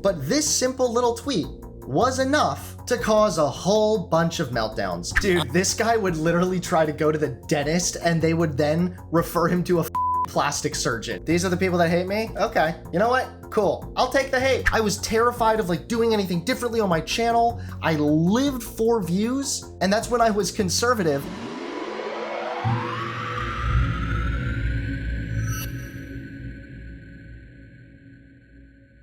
But this simple little tweet was enough to cause a whole bunch of meltdowns. Dude, this guy would literally try to go to the dentist and they would then refer him to a plastic surgeon. These are the people that hate me? Okay, you know what? Cool, I'll take the hate. I was terrified of like doing anything differently on my channel. I lived for views, and that's when I was conservative.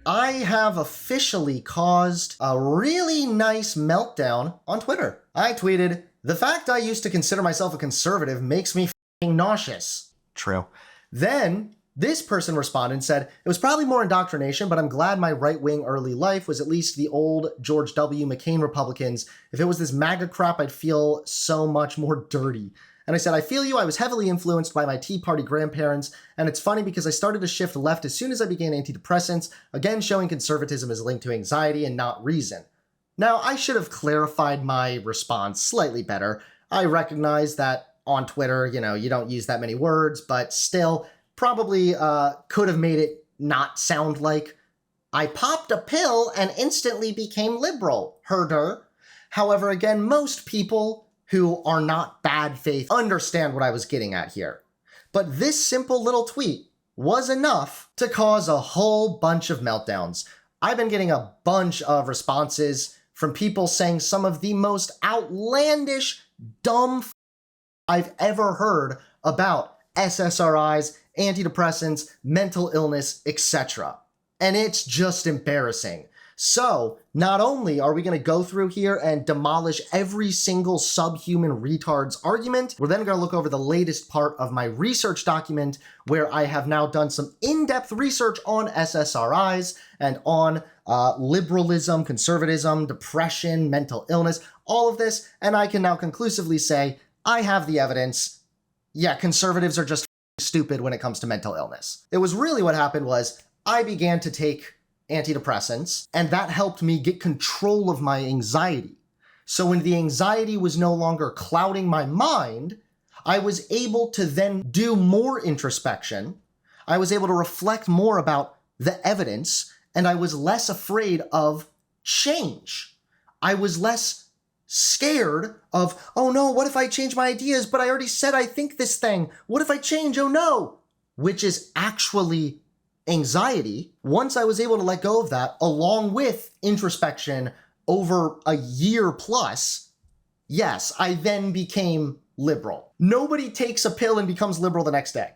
I have officially caused a really nice meltdown on Twitter. I tweeted, "The fact I used to consider myself a conservative makes me f***ing nauseous." True. Then this person responded and said, "It was probably more indoctrination, but I'm glad my right-wing early life was at least the old George W. McCain Republicans. If it was this MAGA crap, I'd feel so much more dirty." And I said, "I feel you. I was heavily influenced by my Tea Party grandparents, and it's funny because I started to shift left as soon as I began antidepressants, again showing conservatism is linked to anxiety and not reason." Now, I should have clarified my response slightly better. I recognize that on Twitter, you don't use that many words, but still probably could have made it not sound like I popped a pill and instantly became liberal, herder. However, again, most people who are not bad faith understand what I was getting at here. But this simple little tweet was enough to cause a whole bunch of meltdowns. I've been getting a bunch of responses from people saying some of the most outlandish, dumb I've ever heard about SSRIs, antidepressants, mental illness, etc. And it's just embarrassing. So, not only are we going to go through here and demolish every single subhuman retard's argument, we're then going to look over the latest part of my research document where I have now done some in-depth research on SSRIs and on liberalism, conservatism, depression, mental illness, all of this, and I can now conclusively say I have the evidence. Yeah, conservatives are just stupid when it comes to mental illness. It was really what happened was I began to take antidepressants, and that helped me get control of my anxiety. So when the anxiety was no longer clouding my mind, I was able to then do more introspection. I was able to reflect more about the evidence, and I was less afraid of change. I was less scared of, oh no, what if I change my ideas, but I already said I think this thing. What if I change? Oh no. Which is actually anxiety. Once I was able to let go of that, along with introspection over a year plus, yes, I then became liberal. Nobody takes a pill and becomes liberal the next day.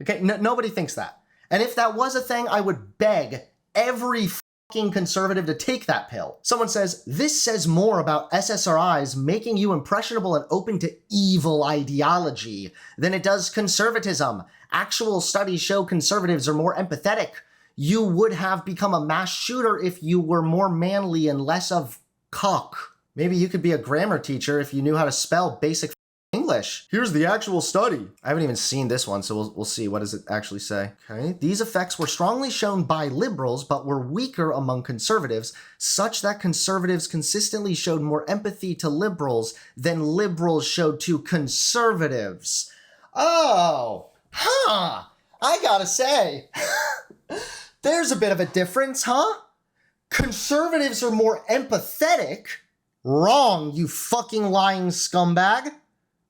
Okay, nobody thinks that. And if that was a thing, I would beg every fucking conservative to take that pill. Someone says, "This says more about SSRIs making you impressionable and open to evil ideology than it does conservatism. Actual studies show conservatives are more empathetic. You would have become a mass shooter if you were more manly and less of cock." Maybe you could be a grammar teacher if you knew how to spell basic English. Here's the actual study. I haven't even seen this one, so we'll see. What does it actually say? Okay. "These effects were strongly shown by liberals, but were weaker among conservatives, such that conservatives consistently showed more empathy to liberals than liberals showed to conservatives." Oh, I gotta say, there's a bit of a difference, huh? Conservatives are more empathetic. Wrong, you fucking lying scumbag.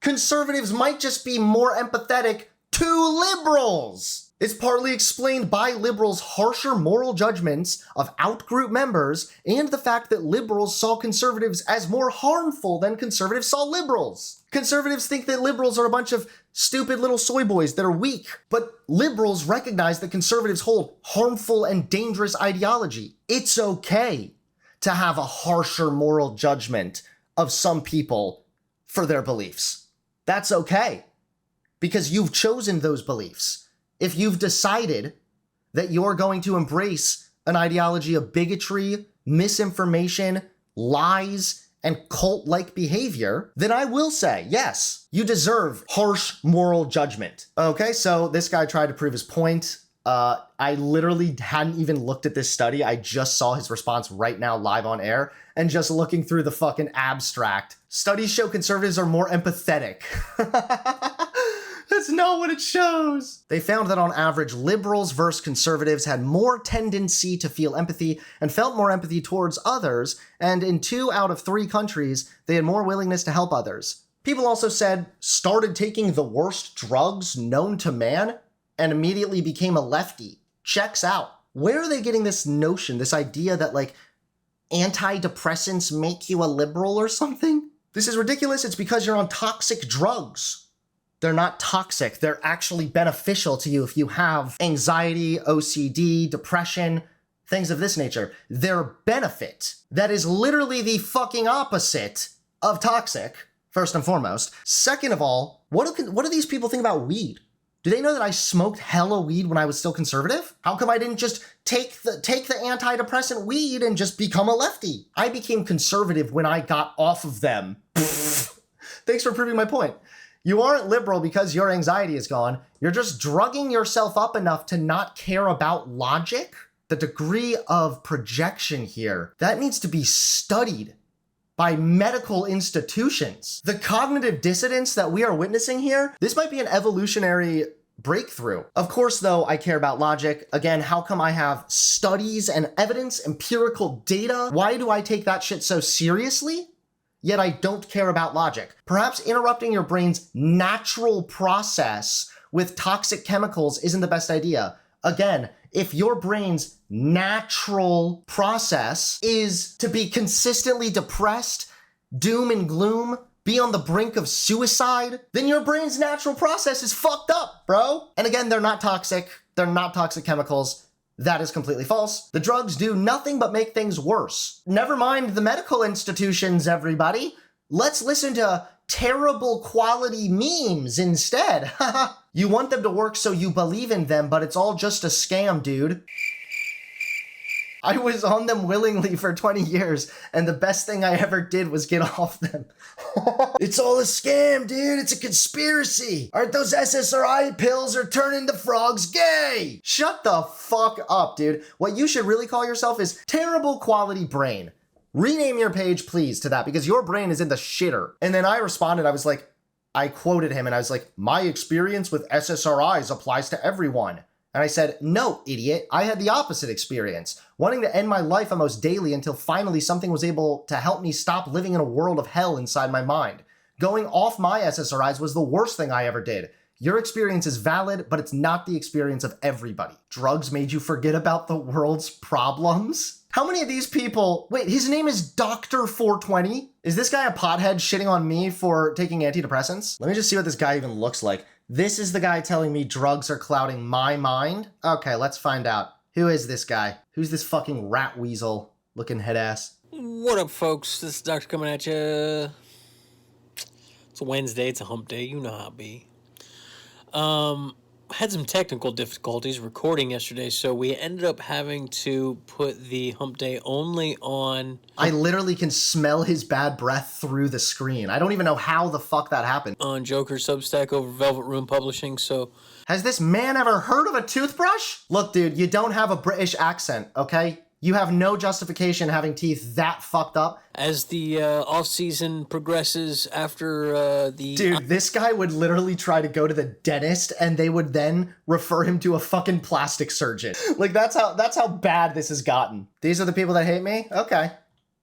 Conservatives might just be more empathetic to liberals. It's partly explained by liberals' harsher moral judgments of out-group members and the fact that liberals saw conservatives as more harmful than conservatives saw liberals. Conservatives think that liberals are a bunch of stupid little soy boys that are weak, but liberals recognize that conservatives hold harmful and dangerous ideology. It's okay to have a harsher moral judgment of some people for their beliefs. That's okay, because you've chosen those beliefs. If you've decided that you're going to embrace an ideology of bigotry, misinformation, lies, and cult-like behavior, then I will say, yes, you deserve harsh moral judgment. Okay, so this guy tried to prove his point. I literally hadn't even looked at this study. I just saw his response right now live on air, and just looking through the fucking abstract. Studies show conservatives are more empathetic. That's not what it shows. They found that on average, liberals versus conservatives had more tendency to feel empathy and felt more empathy towards others, and in 2 out of 3 countries, they had more willingness to help others. People also started taking the worst drugs known to man, and immediately became a lefty. Checks out. Where are they getting this notion, this idea that, like, antidepressants make you a liberal or something? This is ridiculous. It's because you're on toxic drugs. They're not toxic. They're actually beneficial to you if you have anxiety, OCD, depression, things of this nature. They're benefit. That is literally the fucking opposite of toxic, first and foremost. Second of all, what do these people think about weed? Do they know that I smoked hella weed when I was still conservative? How come I didn't just take the antidepressant weed and just become a lefty? I became conservative when I got off of them. Thanks for proving my point. You aren't liberal because your anxiety is gone. You're just drugging yourself up enough to not care about logic. The degree of projection here, that needs to be studied by medical institutions. The cognitive dissonance that we are witnessing here, this might be an evolutionary breakthrough. Of course, though, I care about logic. Again, how come I have studies and evidence, empirical data? Why do I take that shit so seriously? Yet I don't care about logic. Perhaps interrupting your brain's natural process with toxic chemicals isn't the best idea. Again, if your brain's natural process is to be consistently depressed, doom and gloom, be on the brink of suicide, then your brain's natural process is fucked up, bro. And again, they're not toxic. They're not toxic chemicals. That is completely false. The drugs do nothing but make things worse. Never mind the medical institutions, everybody. Let's listen to terrible quality memes instead. You want them to work so you believe in them, but it's all just a scam, dude. I was on them willingly for 20 years, and the best thing I ever did was get off them. It's all a scam, dude. It's a conspiracy. Aren't those SSRI pills are turning the frogs gay? Shut the fuck up, dude. What you should really call yourself is terrible quality brain. Rename your page, please, to that, because your brain is in the shitter. And then I responded, I quoted him, and I was like, my experience with SSRIs applies to everyone. And I said, no, idiot, I had the opposite experience, wanting to end my life almost daily until finally something was able to help me stop living in a world of hell inside my mind. Going off my SSRIs was the worst thing I ever did. Your experience is valid, but it's not the experience of everybody. Drugs made you forget about the world's problems? How many of these people, wait, his name is Dr. 420? Is this guy a pothead shitting on me for taking antidepressants? Let me just see what this guy even looks like. This is the guy telling me drugs are clouding my mind? Okay, let's find out. Who is this guy? Who's this fucking rat weasel looking head ass? What up, folks? This is Doctor coming at you. It's a Wednesday. It's a hump day. You know how it be. Had some technical difficulties recording yesterday, so we ended up having to put the hump day only on... I literally can smell his bad breath through the screen. I don't even know how the fuck that happened. On Joker Substack over Velvet Room Publishing, so... Has this man ever heard of a toothbrush? Look, dude, you don't have a British accent, okay? You have no justification having teeth that fucked up. As the off-season progresses after the... Dude, this guy would literally try to go to the dentist and they would then refer him to a fucking plastic surgeon. Like, that's how bad this has gotten. These are the people that hate me? Okay.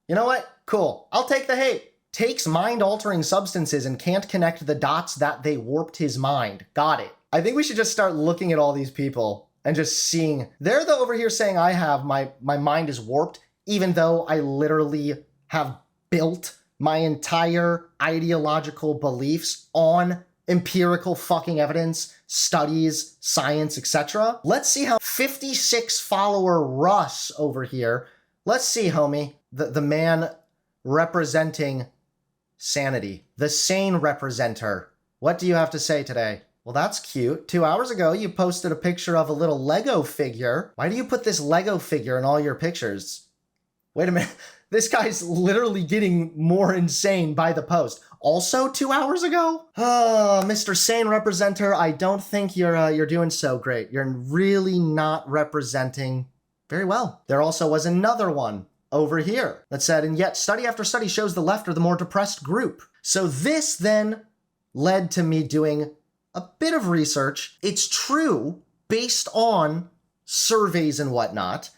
You know what? Cool. I'll take the hate. Takes mind-altering substances and can't connect the dots that they warped his mind. Got it. I think we should just start looking at all these people and just seeing, they're the over here saying I have, my mind is warped, even though I literally have built my entire ideological beliefs on empirical fucking evidence, studies, science, etc. Let's see how 56 follower Russ over here, let's see, homie, the man representing sanity, the sane representer. What do you have to say today? Well, that's cute. 2 hours ago, you posted a picture of a little Lego figure. Why do you put this Lego figure in all your pictures? Wait a minute. This guy's literally getting more insane by the post. Also 2 hours ago? Oh, Mr. Sane Representer, I don't think you're doing so great. You're really not representing very well. There also was another one over here that said, and yet study after study shows the left are the more depressed group. So this then led to me doing a bit of research. It's true, based on surveys and whatnot,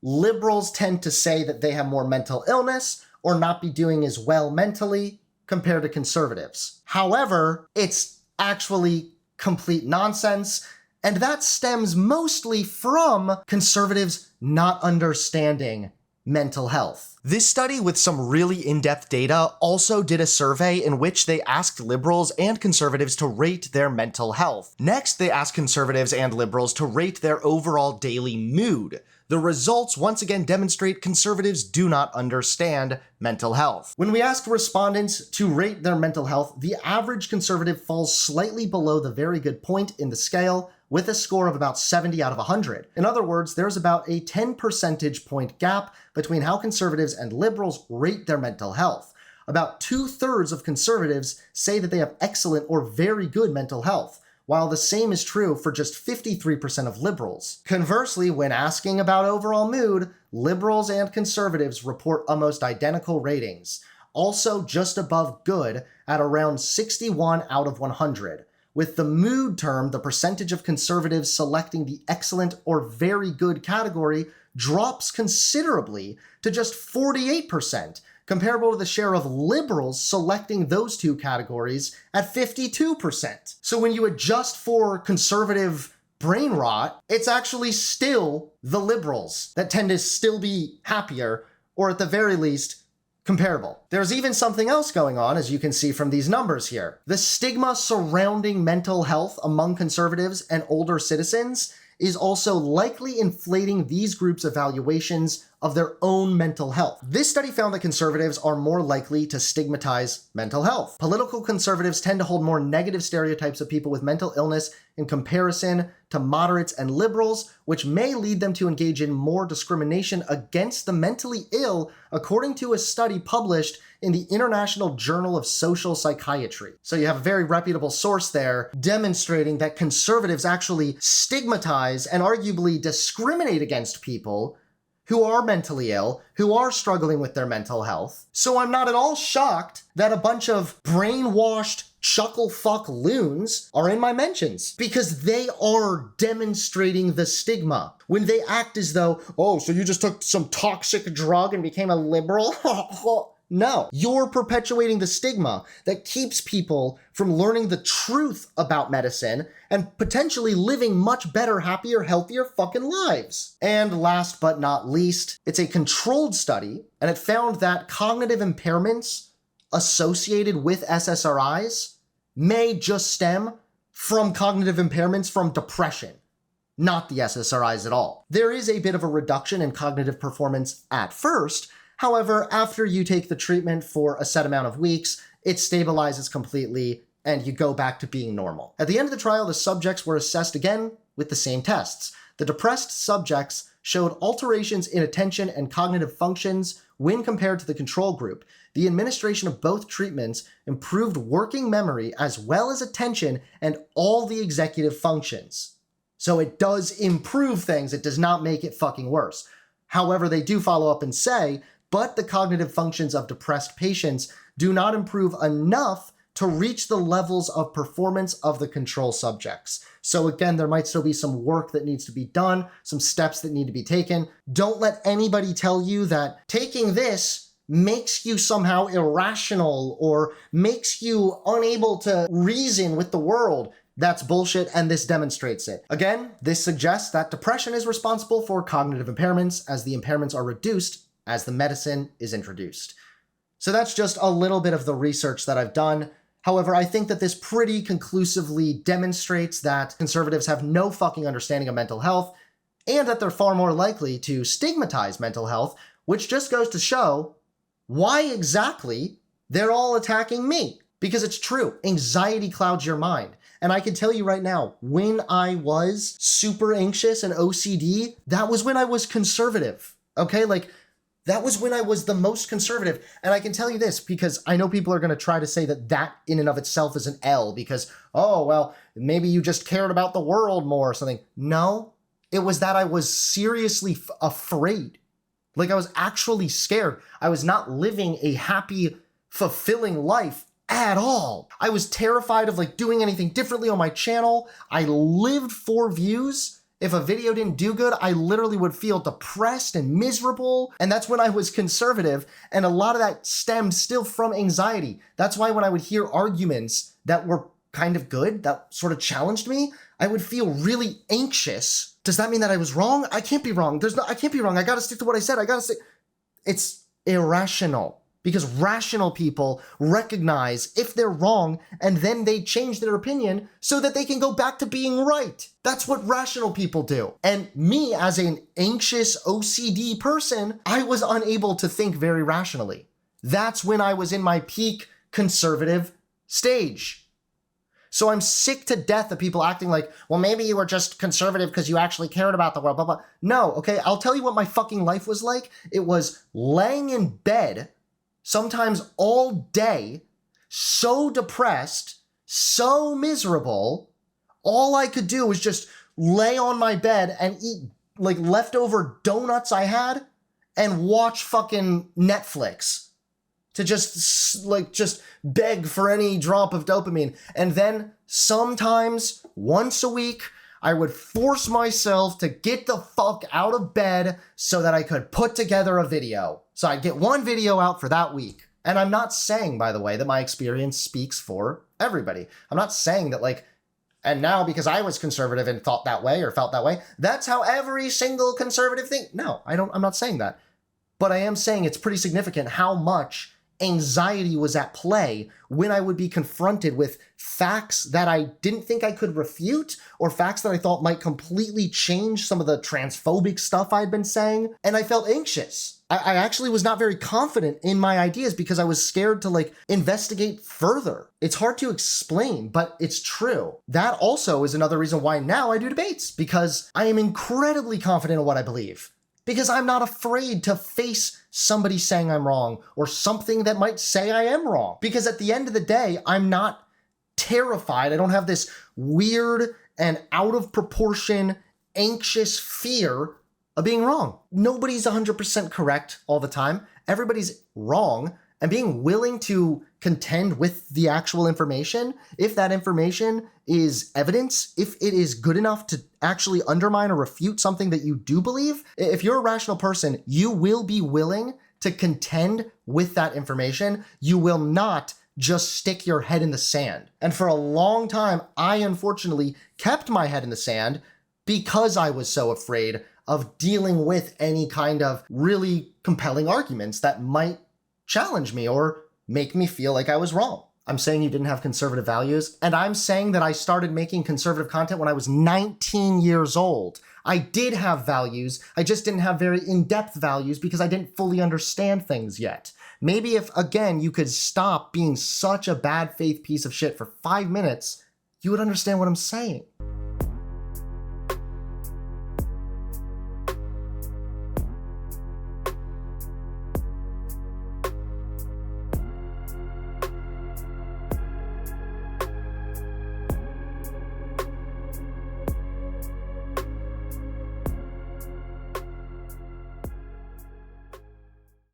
liberals tend to say that they have more mental illness or not be doing as well mentally compared to conservatives. However, it's actually complete nonsense, and that stems mostly from conservatives not understanding mental health. This study with some really in-depth data also did a survey in which they asked liberals and conservatives to rate their mental health. Next, they asked conservatives and liberals to rate their overall daily mood. The results once again demonstrate conservatives do not understand mental health. When we asked respondents to rate their mental health, the average conservative falls slightly below the very good point in the scale, with a score of about 70 out of 100. In other words, there's about a 10 percentage point gap between how conservatives and liberals rate their mental health. About 2/3 of conservatives say that they have excellent or very good mental health, while the same is true for just 53% of liberals. Conversely, when asking about overall mood, liberals and conservatives report almost identical ratings, also just above good at around 61 out of 100. With the mood term, the percentage of conservatives selecting the excellent or very good category drops considerably to just 48%, comparable to the share of liberals selecting those two categories at 52%. So when you adjust for conservative brain rot, it's actually still the liberals that tend to still be happier, or at the very least, comparable. There's even something else going on, as you can see from these numbers here. The stigma surrounding mental health among conservatives and older citizens is also likely inflating these groups' evaluations of their own mental health. This study found that conservatives are more likely to stigmatize mental health. Political conservatives tend to hold more negative stereotypes of people with mental illness in comparison to moderates and liberals, which may lead them to engage in more discrimination against the mentally ill, according to a study published in the International Journal of Social Psychiatry. So you have a very reputable source there demonstrating that conservatives actually stigmatize and arguably discriminate against people who are mentally ill, who are struggling with their mental health. So I'm not at all shocked that a bunch of brainwashed chuckle fuck loons are in my mentions, because they are demonstrating the stigma. When they act as though, oh, so you just took some toxic drug and became a liberal? No, you're perpetuating the stigma that keeps people from learning the truth about medicine and potentially living much better, happier, healthier fucking lives. And last but not least, it's a controlled study, and it found that cognitive impairments associated with SSRIs may just stem from cognitive impairments from depression, not the SSRIs at all. There is a bit of a reduction in cognitive performance at first. However, after you take the treatment for a set amount of weeks, it stabilizes completely and you go back to being normal. At the end of the trial, the subjects were assessed again with the same tests. The depressed subjects showed alterations in attention and cognitive functions when compared to the control group. The administration of both treatments improved working memory as well as attention and all the executive functions. So it does improve things, it does not make it fucking worse. However, they do follow up and say, but the cognitive functions of depressed patients do not improve enough to reach the levels of performance of the control subjects. So again, there might still be some work that needs to be done, some steps that need to be taken. Don't let anybody tell you that taking this makes you somehow irrational or makes you unable to reason with the world. That's bullshit, and this demonstrates it. Again, this suggests that depression is responsible for cognitive impairments, as the impairments are reduced as the medicine is introduced. So that's just a little bit of the research that I've done. However, I think that this pretty conclusively demonstrates that conservatives have no fucking understanding of mental health, and that they're far more likely to stigmatize mental health, which just goes to show why exactly they're all attacking me. Because it's true, anxiety clouds your mind. And I can tell you right now, when I was super anxious and OCD, that was when I was conservative, okay? Like, that was when I was the most conservative. And I can tell you this, because I know people are going to try to say that that in and of itself is an L, because, oh, well, maybe you just cared about the world more or something. No, it was that I was seriously afraid. Like, I was actually scared. I was not living a happy, fulfilling life at all. I was terrified of like doing anything differently on my channel. I lived for views. If a video didn't do good, I literally would feel depressed and miserable. And that's when I was conservative. And a lot of that stemmed still from anxiety. That's why when I would hear arguments that were kind of good, that sort of challenged me, I would feel really anxious. Does that mean that I was wrong? I can't be wrong. I can't be wrong. I gotta stick to what I said. It's irrational. Because rational people recognize if they're wrong and then they change their opinion so that they can go back to being right. That's what rational people do. And me, as an anxious OCD person, I was unable to think very rationally. That's when I was in my peak conservative stage. So I'm sick to death of people acting like, well, maybe you were just conservative because you actually cared about the world, blah, blah. No, okay, I'll tell you what my fucking life was like. It was laying in bed, sometimes all day, so depressed, so miserable, all I could do was just lay on my bed and eat like leftover donuts I had and watch fucking Netflix to just beg for any drop of dopamine. And then sometimes once a week, I would force myself to get the fuck out of bed so that I could put together a video. So I'd get one video out for that week. And I'm not saying, by the way, that my experience speaks for everybody. I'm not saying that and now because I was conservative and thought that way or felt that way, that's how every single conservative thinks. No, I'm not saying that. But I am saying it's pretty significant how much anxiety was at play when I would be confronted with facts that I didn't think I could refute or facts that I thought might completely change some of the transphobic stuff I'd been saying. And I felt anxious. I actually was not very confident in my ideas because I was scared to investigate further. It's hard to explain, but it's true. That also is another reason why now I do debates, because I am incredibly confident in what I believe. Because I'm not afraid to face somebody saying I'm wrong or something that might say I am wrong. Because at the end of the day, I'm not terrified. I don't have this weird and out of proportion, anxious fear of being wrong. Nobody's 100% correct all the time. Everybody's wrong. And being willing to contend with the actual information, if that information is evidence, if it is good enough to actually undermine or refute something that you do believe, if you're a rational person, you will be willing to contend with that information. You will not just stick your head in the sand. And for a long time, I unfortunately kept my head in the sand because I was so afraid of dealing with any kind of really compelling arguments that might challenge me or make me feel like I was wrong. I'm saying you didn't have conservative values, and I'm saying that I started making conservative content when I was 19 years old. I did have values, I just didn't have very in-depth values because I didn't fully understand things yet. Maybe if, again, you could stop being such a bad faith piece of shit for 5 minutes, you would understand what I'm saying.